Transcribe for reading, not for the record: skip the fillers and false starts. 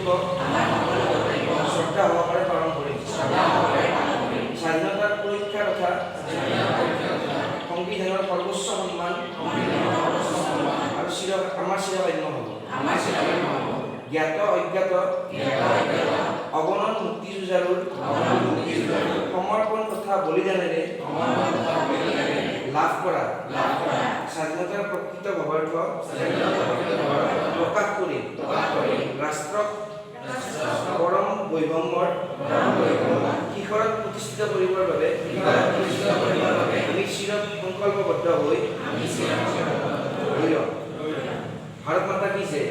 কৰ্তব্য শ্ৰদ্ধা সহকাৰে পালন কৰিম। স্বাধীনতাৰ সুৰক্ষা তথা সংবিধানৰ সৰ্বোচ্চ সন্মান আৰু আমাৰ চিৰকাম্য হ'ব। জ্ঞাত অজ্ঞাত অগণন মুক্তিযুঁজাৰুৰ সমৰ্পণ তথা বলিদানেৰে লাভ কৰা স্বাধীনতাৰ প্ৰকৃত ভাৱাৰ্থ প্ৰকাশ কৰি ৰাষ্ট্ৰক পৰম বৈভৱৰ শিখৰত প্ৰতিষ্ঠিত কৰিবৰ বাবে আমি চিৰ সংকল্পবদ্ধ হৈ ভাৰত মাতা কি জয়।